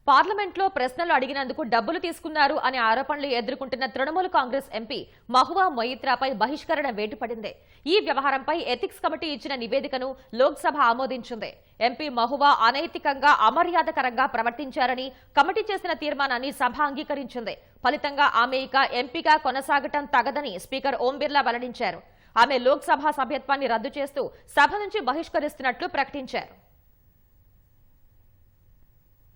పార్లమెంట్లో ప్రశ్నలు అడిగినందుకు డబ్బులు తీసుకున్నారు అనే ఆరోపణలు ఎదుర్కొంటున్న తృణమూల్ కాంగ్రెస్ ఎంపీ మహువా మొయిత్రాపై బహిష్కరణ వేటుపడింది. ఈ వ్యవహారంపై ఎథిక్స్ కమిటీ ఇచ్చిన నివేదికను లోక్సభ ఆమోదించింది. ఎంపీ మహువా అనైతికంగా అమర్యాదకరంగా ప్రవర్తించారని కమిటీ చేసిన తీర్మానాన్ని సభ అంగీకరించింది. ఫలితంగా ఆమె ఇక ఎంపీగా కొనసాగటం తగదని స్పీకర్ ఓం బిర్లా వెల్లడించారు. ఆమె లోక్సభ సభ్యత్వాన్ని రద్దు చేస్తూ సభ నుంచి బహిష్కరిస్తున్నట్లు ప్రకటించారు.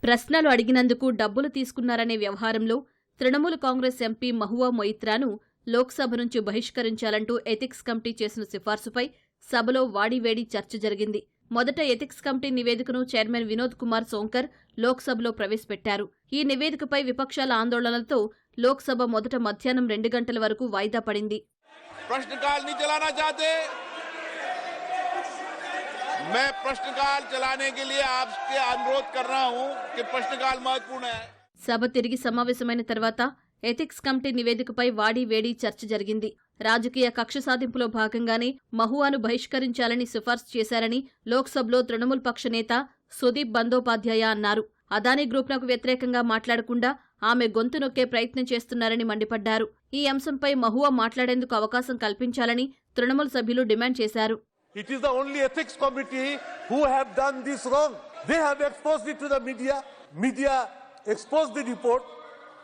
ప్రశ్నలు అడిగినందుకు డబ్బులు తీసుకున్నారనే వ్యవహారంలో తృణమూల్ కాంగ్రెస్ ఎంపీ మహువా మొయిత్రాను లోక్సభ నుంచి బహిష్కరించాలంటూ ఎథిక్స్ కమిటీ చేసిన సిఫార్సుపై సభలో వాడివేడి చర్చ జరిగింది. మొదట ఎథిక్స్ కమిటీ నివేదికను చైర్మన్ వినోద్ కుమార్ సోంకర్ లోక్సభలో ప్రవేశపెట్టారు. ఈ నివేదికపై విపక్షాల ఆందోళనలతో లోక్సభ మొదట మధ్యాహ్నం 2 గంటల వరకు వాయిదా పడింది. मैं प्रश्नकाल चलाने के लिए आपसे अनुरोध कर रहा हूं कि प्रश्नकाल महत्वपूर्ण है. సభ తిరిగి సమావేశమైన తర్వాత ఎథిక్స్ కమిటీ నివేదికపై వాడివేడి చర్చ జరిగింది. రాజకీయ కక్ష సాధింపులో భాగంగానే మహువాను బహిష్కరించాలని సిఫార్సు చేశారని లోక్సభలో తృణమూల్ పక్ష నేత సుదీప్ బందోపాధ్యాయ అన్నారు. అదానీ గ్రూప్లకు వ్యతిరేకంగా మాట్లాడకుండా ఆమె గొంతు నొక్కే ప్రయత్నం చేస్తున్నారని మండిపడ్డారు. ఈ అంశంపై మహువా మాట్లాడేందుకు అవకాశం కల్పించాలని తృణమూల్ సభ్యులు డిమాండ్ చేశారు. It is the only ethics committee who have done this wrong. They have exposed it to the media. Media exposed the report.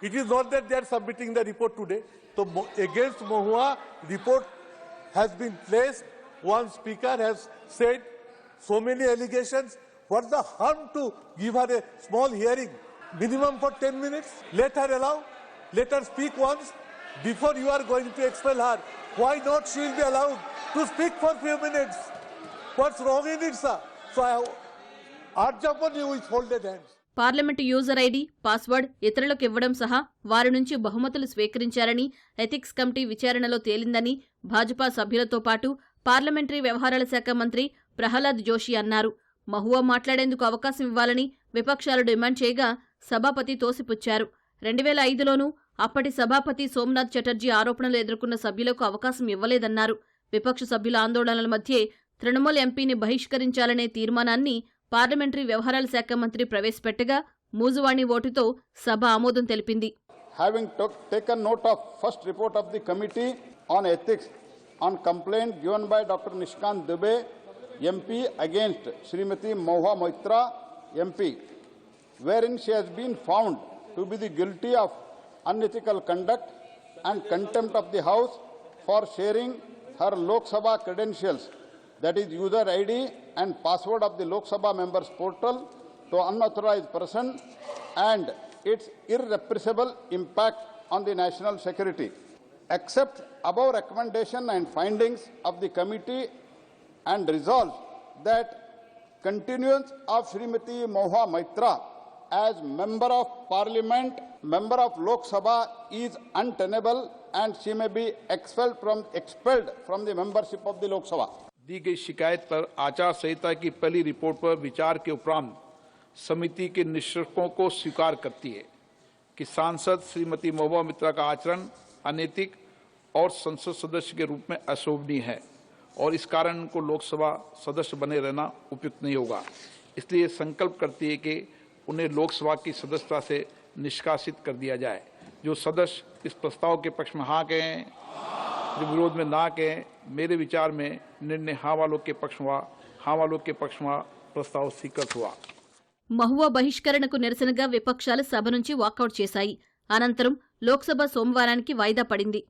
It is not that they are submitting the report today. So against Mahua, report has been placed. One speaker has said so many allegations. What's the harm to give her a small hearing? Minimum for 10 minutes. Let her allow. Let her speak once. Before you are going to expel her, why not she will be allowed to speak for few minutes? What's wrong in it, sir? So I urge upon you with folded hands. Parliament user ID, password ఇతరులకు ఇవ్వడం సహా వారి నుంచి బహుమతులు స్వీకరించారని ethics committee విచారణలో తేలిందని భాజపా సభ్యులతో పాటు parliamentary వ్యవహారాల శాఖ మంత్రి ప్రహ్లాద్ జోషి అన్నారు. మహువా మాట్లాడేందుకు అవకాశం ఇవ్వాలని విపక్షాలు డిమాండ్ చేయగా సభాపతి తోసిపుచ్చారు. 2005లోనూ అప్పటి సభాపతి సోమనాథ్ చటర్జీ ఆరోపణలు ఎదుర్కొన్న సభ్యులకు అవకాశం ఇవ్వలేదన్నారు. విపక్ష సభ్యుల ఆందోళనల మధ్యే తృణమూల్ ఎంపీని బహిష్కరించాలనే తీర్మానాన్ని పార్లమెంటరీ వ్యవహారాల శాఖ మంత్రి ప్రవేశపెట్టగా మూజువాణి ఓటుతో సభ ఆమోదం తెలిపింది. Having taken note of first report of the committee on ethics on complaint given by Dr. Nishkant Dubey, MP against Srimati Mahua Moitra, MP, wherein she has been found to be the guilty of unethical conduct and contempt of the House for sharing her Lok Sabha credentials, that is user ID and password of the Lok Sabha members portal, to unauthorized person and its irrepressible impact on the national security. Accept above recommendation and findings of the committee and resolve that continuance of Srimati Mahua Moitra as Member of Parliament, Member of Lok Sabha is untenable and she may be expelled from the membership of the Lok Sabha. दी गई शिकायत पर आचार संहिता की पहली report पर विचार के उपरांत समिति के निष्कर्षों को स्वीकार करती है कि सांसद श्रीमती महुआ मोइत्रा का आचरण अनैतिक और संसद सदस्य के रूप में अशोभनीय है और इस कारण उनको लोकसभा सदस्य बने रहना उपयुक्त नहीं होगा। इसलिए संकल्प करती है कि उन्हें लोकसभा की सदस्यता से निष्कासित कर दिया जाए। जो सदस्य इस प्रस्ताव के पक्ष में हाँ कहें, जो विरोध में ना कहें, मेरे विचार में निर्णय हाँ वालों के पक्ष में प्रस्ताव स्वीकृत हुआ। మహువా బహిష్కరణకు నిరసనగా విపక్షాలు సభ నుంచి వాకౌట్ చేశాయి. అనంతరం లోక్సభ సోమవారానికి వాయిదా పడింది.